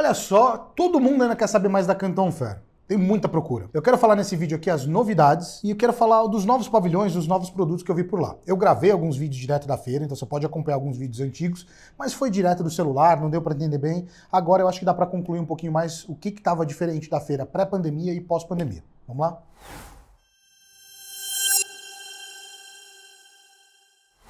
Olha só, todo mundo ainda quer saber mais da Canton Fair. Tem muita procura. Eu quero falar nesse vídeo aqui as novidades e eu quero falar dos novos pavilhões, dos novos produtos que eu vi por lá. Eu gravei alguns vídeos direto da feira, então você pode acompanhar alguns vídeos antigos, mas foi direto do celular, não deu para entender bem. Agora eu acho que dá para concluir um pouquinho mais o que estava diferente da feira pré-pandemia e pós-pandemia. Vamos lá?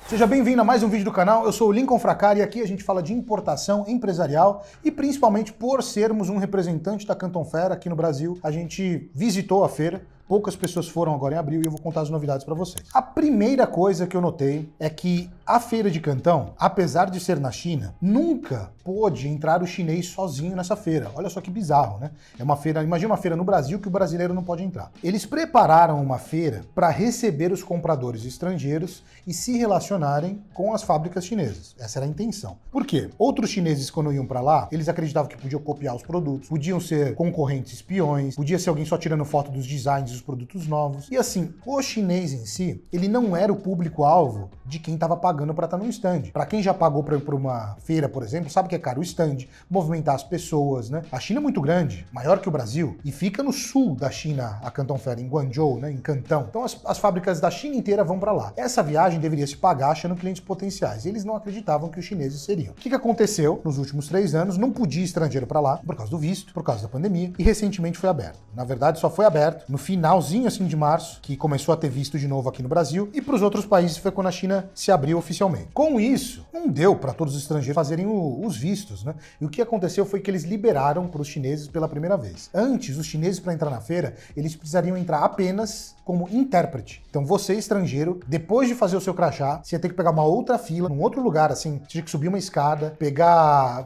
Seja bem-vindo a mais um vídeo do canal, eu sou o Lincoln Fracari e aqui a gente fala de importação empresarial e principalmente por sermos um representante da Canton Fair aqui no Brasil, a gente visitou a feira. Poucas pessoas foram agora em abril e eu vou contar as novidades para vocês. A primeira coisa que eu notei é que a feira de Cantão, apesar de ser na China, nunca pôde entrar o chinês sozinho nessa feira. Olha só que bizarro, né? É uma feira, imagina uma feira no Brasil que o brasileiro não pode entrar. Eles prepararam uma feira para receber os compradores estrangeiros e se relacionarem com as fábricas chinesas. Essa era a intenção. Por quê? Outros chineses, quando iam para lá, eles acreditavam que podiam copiar os produtos, podiam ser concorrentes espiões, podia ser alguém só tirando foto dos designs, os produtos novos. E assim, o chinês em si, ele não era o público-alvo de quem estava pagando para estar no stand. Para quem já pagou para uma feira, por exemplo, sabe que é caro o stand, movimentar as pessoas, né? A China é muito grande, maior que o Brasil, e fica no sul da China, a Canton Fair, em Guangzhou, né, em Cantão. Então as fábricas da China inteira vão para lá. Essa viagem deveria se pagar achando clientes potenciais. Eles não acreditavam que os chineses seriam. O que aconteceu nos últimos 3 anos? Não podia estrangeiro para lá, por causa do visto, por causa da pandemia, e recentemente foi aberto. Na verdade, só foi aberto no finalzinho assim de março, que começou a ter visto de novo aqui no Brasil, e para os outros países foi quando a China se abriu oficialmente. Com isso, não deu para todos os estrangeiros fazerem os vistos, né? E o que aconteceu foi que eles liberaram para os chineses pela primeira vez. Antes, os chineses para entrar na feira, eles precisariam entrar apenas como intérprete. Então você, estrangeiro, depois de fazer o seu crachá, você ia ter que pegar uma outra fila, num outro lugar, assim, você tinha que subir uma escada,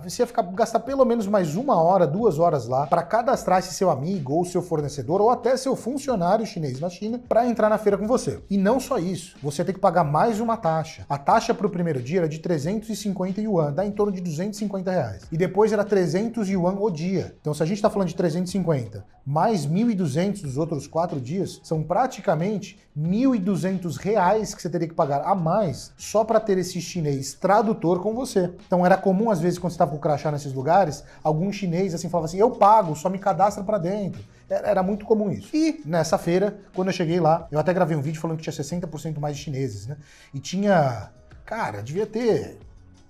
você ia gastar pelo menos mais 1 hora, 2 horas lá, para cadastrar esse seu amigo, ou seu fornecedor, ou até seu funcionário chinês na China, para entrar na feira com você. E não só isso, você tem que pagar mais uma taxa. A taxa para o primeiro dia era de 350 yuan, dá em torno de 250 reais. E depois era 300 yuan o dia. Então se a gente está falando de 350, mais 1.200 dos outros 4 dias, são praticamente 1.200 reais que você teria que pagar a mais só para ter esse chinês tradutor com você. Então era comum, às vezes, quando você estava com o crachá nesses lugares, algum chinês assim falava assim, eu pago, só me cadastra para dentro. Era muito comum isso. E nessa feira, quando eu cheguei lá, eu até gravei um vídeo falando que tinha 60% mais de chineses, né? E tinha, cara, devia ter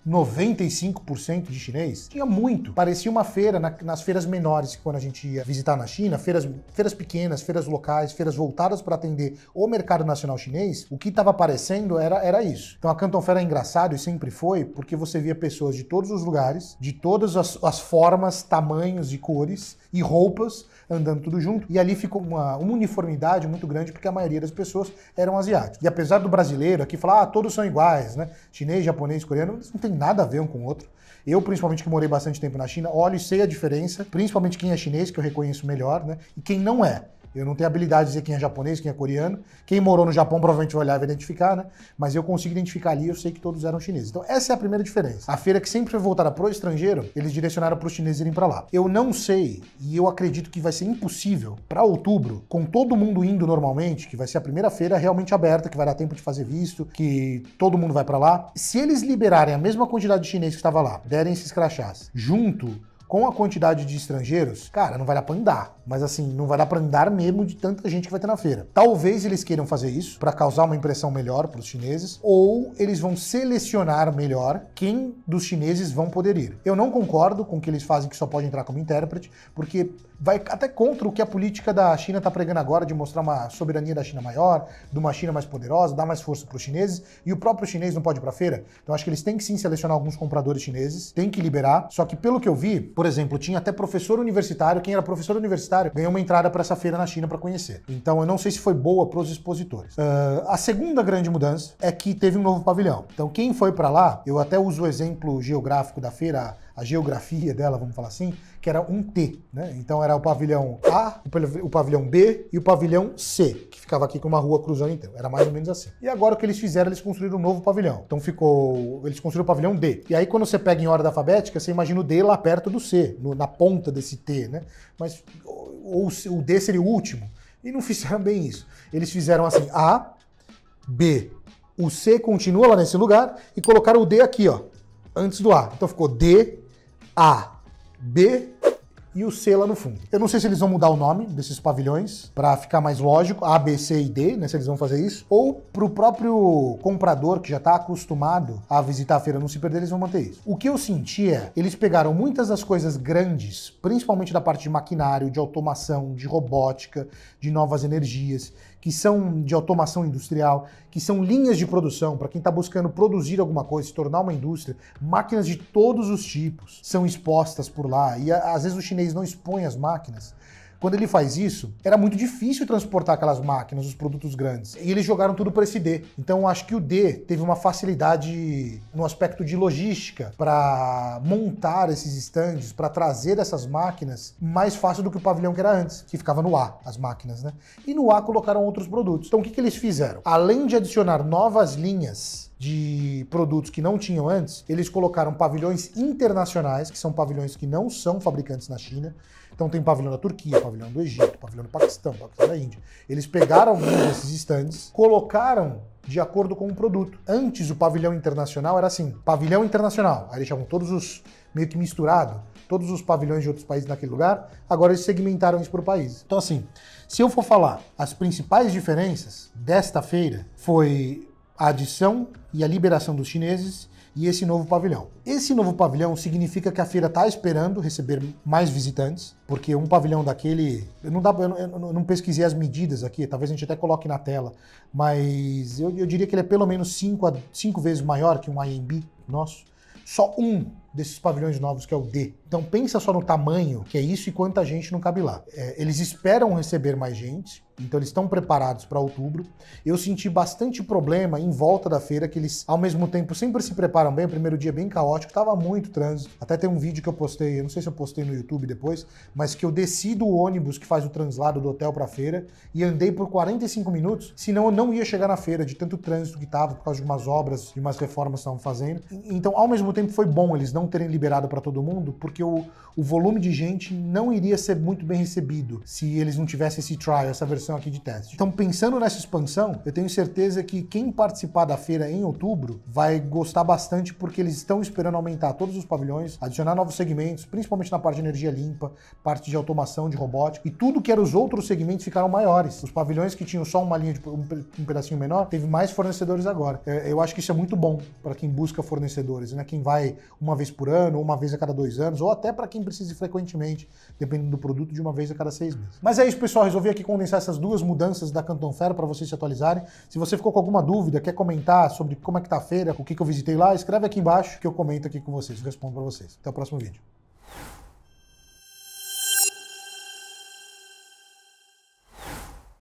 95% de chinês, tinha muito. Parecia uma feira nas feiras menores, quando a gente ia visitar na China, feiras pequenas, feiras locais, feiras voltadas para atender o mercado nacional chinês, o que estava aparecendo era isso. Então a Canton Fair é engraçado e sempre foi, porque você via pessoas de todos os lugares, de todas as formas, tamanhos e cores e roupas, andando tudo junto, e ali ficou uma uniformidade muito grande, porque a maioria das pessoas eram asiáticos. E apesar do brasileiro aqui falar, todos são iguais, né? Chinês, japonês, coreano, eles não tem nada a ver um com o outro. Eu, principalmente, que morei bastante tempo na China, olho e sei a diferença, principalmente quem é chinês, que eu reconheço melhor, né? E quem não é. Eu não tenho habilidade de dizer quem é japonês, quem é coreano. Quem morou no Japão provavelmente vai olhar e vai identificar, né? Mas eu consigo identificar ali, eu sei que todos eram chineses. Então essa é a primeira diferença. A feira que sempre foi voltada para o estrangeiro, eles direcionaram para os chineses irem para lá. Eu não sei, e eu acredito que vai ser impossível, para outubro, com todo mundo indo normalmente, que vai ser a primeira feira realmente aberta, que vai dar tempo de fazer visto, que todo mundo vai para lá. Se eles liberarem a mesma quantidade de chineses que estava lá, derem esses crachás, junto com a quantidade de estrangeiros, cara, não vai dar pra andar. Mas assim, não vai dar pra andar mesmo de tanta gente que vai ter na feira. Talvez eles queiram fazer isso para causar uma impressão melhor para os chineses, ou eles vão selecionar melhor quem dos chineses vão poder ir. Eu não concordo com o que eles fazem que só pode entrar como intérprete, porque vai até contra o que a política da China está pregando agora, de mostrar uma soberania da China maior, de uma China mais poderosa, dar mais força para os chineses, e o próprio chinês não pode ir para a feira. Então acho que eles têm que sim selecionar alguns compradores chineses, tem que liberar, só que pelo que eu vi, por exemplo, tinha até professor universitário, quem era professor universitário ganhou uma entrada para essa feira na China para conhecer. Então eu não sei se foi boa para os expositores. A segunda grande mudança é que teve um novo pavilhão. Então quem foi para lá, eu até uso o exemplo geográfico da feira, a geografia dela, vamos falar assim, que era um T, né? Então era o pavilhão A, o pavilhão B e o pavilhão C, que ficava aqui com uma rua cruzando inteiro. Era mais ou menos assim. E agora o que eles fizeram, eles construíram um novo pavilhão. Então eles construíram o pavilhão D. E aí quando você pega em ordem alfabética, você imagina o D lá perto do C, na ponta desse T, né? Mas ou o D seria o último. E não fizeram bem isso. Eles fizeram assim, A, B, o C continua lá nesse lugar e colocaram o D aqui, ó, antes do A. Então ficou D, A, B, e o C lá no fundo. Eu não sei se eles vão mudar o nome desses pavilhões para ficar mais lógico, A, B, C e D, né, se eles vão fazer isso, ou para o próprio comprador que já está acostumado a visitar a feira não se perder, eles vão manter isso. O que eu senti é, eles pegaram muitas das coisas grandes, principalmente da parte de maquinário, de automação, de robótica, de novas energias, que são de automação industrial, que são linhas de produção, para quem está buscando produzir alguma coisa, se tornar uma indústria, máquinas de todos os tipos são expostas por lá, e às vezes o chinês não expõe as máquinas. Quando ele faz isso, era muito difícil transportar aquelas máquinas, os produtos grandes. E eles jogaram tudo para esse D. Então, acho que o D teve uma facilidade no aspecto de logística para montar esses estandes, para trazer essas máquinas mais fácil do que o pavilhão que era antes, que ficava no A, as máquinas, né? E no A colocaram outros produtos. Então, o que eles fizeram? Além de adicionar novas linhas de produtos que não tinham antes, eles colocaram pavilhões internacionais, que são pavilhões que não são fabricantes na China. Então tem pavilhão da Turquia, pavilhão do Egito, pavilhão do Paquistão da Índia. Eles pegaram alguns desses stands, colocaram de acordo com o produto. Antes o pavilhão internacional era assim, pavilhão internacional, aí eles chamam todos os, meio que misturado, todos os pavilhões de outros países naquele lugar, agora eles segmentaram isso por país. Então assim, se eu for falar as principais diferenças desta feira, foi a adição e a liberação dos chineses e esse novo pavilhão. Esse novo pavilhão significa que a feira está esperando receber mais visitantes, porque um pavilhão daquele... Eu não pesquisei as medidas aqui, talvez a gente até coloque na tela, mas eu diria que ele é pelo menos 5 vezes maior que um IMB nosso. Só um desses pavilhões novos, que é o D. Então pensa só no tamanho que é isso e quanta gente não cabe lá. Eles esperam receber mais gente, então eles estão preparados para outubro. Eu senti bastante problema em volta da feira, que eles, ao mesmo tempo, sempre se preparam bem. O primeiro dia bem caótico, tava muito trânsito. Até tem um vídeo que eu postei, eu não sei se eu postei no YouTube depois, mas que eu desci do ônibus que faz o translado do hotel para a feira e andei por 45 minutos, senão eu não ia chegar na feira, de tanto trânsito que tava, por causa de umas obras, de umas reformas que estavam fazendo. Então, ao mesmo tempo, foi bom eles não terem liberado para todo mundo, porque o volume de gente não iria ser muito bem recebido se eles não tivessem esse trial, essa versão aqui de teste. Então, pensando nessa expansão, eu tenho certeza que quem participar da feira em outubro vai gostar bastante, porque eles estão esperando aumentar todos os pavilhões, adicionar novos segmentos, principalmente na parte de energia limpa, parte de automação, de robótica, e tudo que eram os outros segmentos ficaram maiores. Os pavilhões que tinham só uma linha de um pedacinho menor, teve mais fornecedores agora. Eu acho que isso é muito bom para quem busca fornecedores, né? Quem vai uma vez por ano, ou uma vez a cada 2 anos, ou até para quem precisa ir frequentemente, dependendo do produto, de uma vez a cada 6 meses. Mas é isso, pessoal. Resolvi aqui condensar essas duas mudanças da Canton Fair para vocês se atualizarem. Se você ficou com alguma dúvida, quer comentar sobre como é que tá a feira, o que eu visitei lá, escreve aqui embaixo que eu comento aqui com vocês, eu respondo para vocês. Até o próximo vídeo.